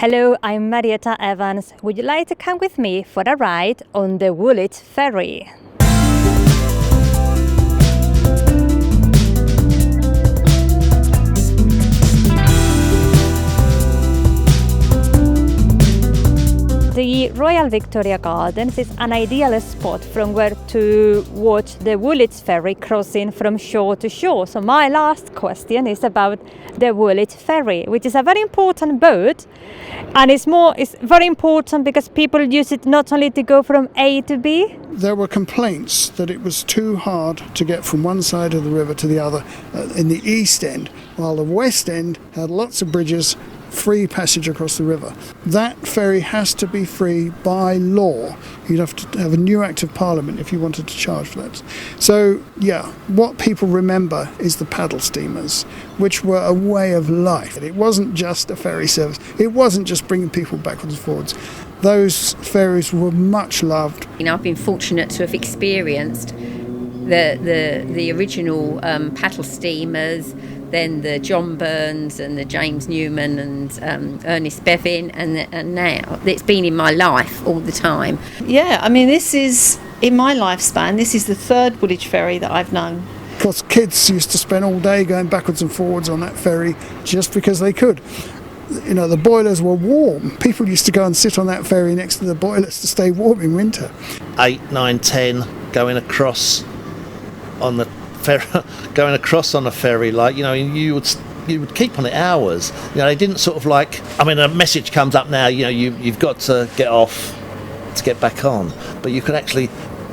Hello, I'm Marietta Evans. Would you like to come with me for a ride on the Woolwich Ferry? The Royal Victoria Gardens is an ideal spot from where to watch the Woolwich Ferry crossing from shore to shore. So my last question is about the Woolwich Ferry, which is a very important boat, and it's very important because people use it not only to go from A to B. There were complaints that it was too hard to get from one side of the river to the other in the East End, while the West End had lots of bridges, free passage across the river. That ferry has to be free by law. You'd have to have a new Act of Parliament if you wanted to charge for that. So, what people remember is the paddle steamers, which were a way of life. It wasn't just a ferry service. It wasn't just bringing people backwards and forwards. Those ferries were much loved. I've been fortunate to have experienced the original paddle steamers, then the John Burns and the James Newman and Ernest Bevin, and now it's been in my life all the time. Yeah, this is, in my lifespan, this is the third Woolwich ferry that I've known. Because kids used to spend all day going backwards and forwards on that ferry just because they could. The boilers were warm. People used to go and sit on that ferry next to the boilers to stay warm in winter. 8, 9, 10 going across on the ferry, you would keep on it hours. They didn't sort of a message comes up now, you've got to get off to get back on, but you could actually,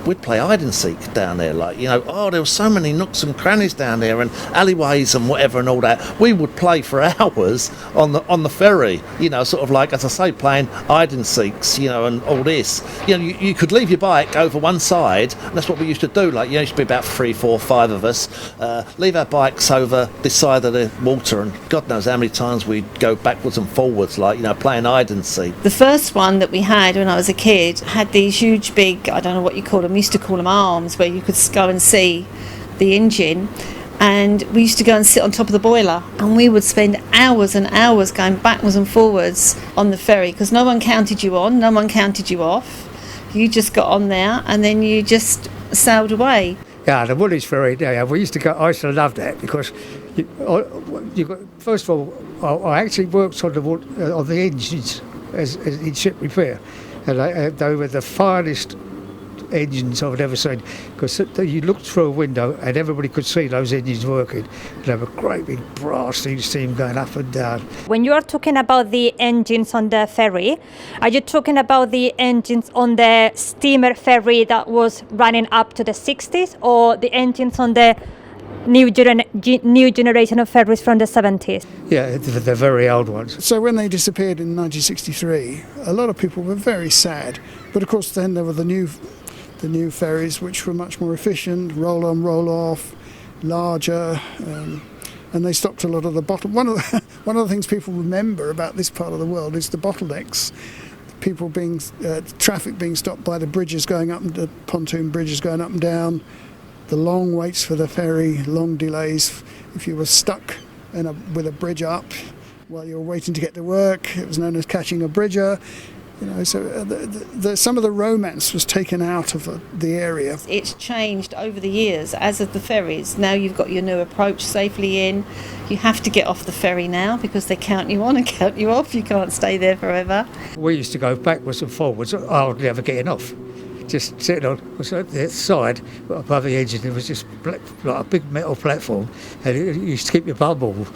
we'd play hide and seek down there, there were so many nooks and crannies down there and alleyways and whatever and all that. We would play for hours on the ferry, as I say, playing hide and seeks, and all this. You could leave your bike over one side, and that's what we used to do. Used to be about 3, 4, 5 of us, leave our bikes over this side of the water, and God knows how many times we'd go backwards and forwards, playing hide and seek. The first one that we had when I was a kid had these huge big, I don't know what you call them, we used to call them arms, where you could go and see the engine, and we used to go and sit on top of the boiler, and we would spend hours and hours going backwards and forwards on the ferry, because no one counted you on, no one counted you off. You just got on there and then you just sailed away. Yeah, the Woolwich ferry, we used to go. I used to love that because first of all, I actually worked on the engines as in ship repair, and they were the finest engines I've ever seen, because you looked through a window and everybody could see those engines working, and they were great big blasting steam going up and down. When you are talking about the engines on the ferry, are you talking about the engines on the steamer ferry that was running up to the 60s, or the engines on the new generation of ferries from the 70s? Yeah, the very old ones. So when they disappeared in 1963, a lot of people were very sad, but of course then there were the new ferries, which were much more efficient, roll on, roll off, larger, and they stopped a lot of the one of the things people remember about this part of the world is the bottlenecks. Traffic being stopped by the bridges going up, the pontoon bridges going up and down, the long waits for the ferry, long delays. If you were stuck with a bridge up while you were waiting to get to work, it was known as catching a bridger. So some of the romance was taken out of the area. It's changed over the years, as of the ferries. Now you've got your new approach safely in. You have to get off the ferry now because they count you on and count you off. You can't stay there forever. We used to go backwards and forwards, hardly ever getting off. Just sitting on the side above the engine, it was just like a big metal platform, and you used to keep your bum warm.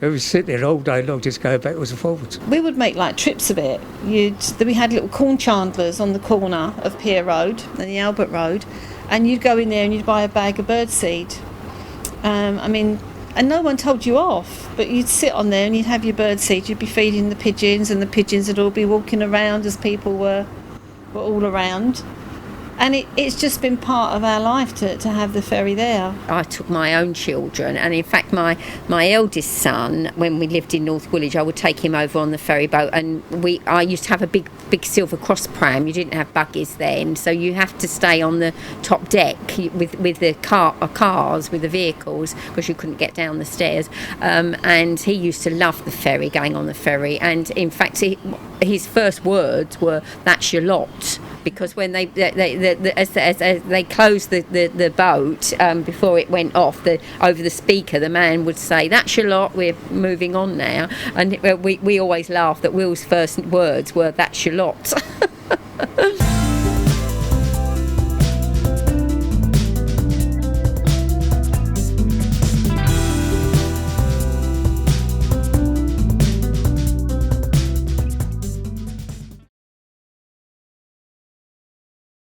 We were sitting there all day long, just going backwards and forwards. We would make trips of it. We had little corn chandlers on the corner of Pier Road and the Albert Road, and you'd go in there and you'd buy a bag of birdseed. And no one told you off, but you'd sit on there and you'd have your birdseed. You'd be feeding the pigeons, and the pigeons would all be walking around as people were all around. And it's just been part of our life to have the ferry there. I took my own children, and in fact my eldest son, when we lived in North Woolwich, I would take him over on the ferry boat, and I used to have a big Silver Cross pram. You didn't have buggies then, so you have to stay on the top deck with the cars, with the vehicles, because you couldn't get down the stairs. And he used to love the ferry, going on the ferry, and in fact his first words were, "That's your lot." Because when as they closed the boat before it went off, over the speaker, the man would say, "That's your lot, we're moving on now." And we always laughed that Will's first words were, "That's your lot."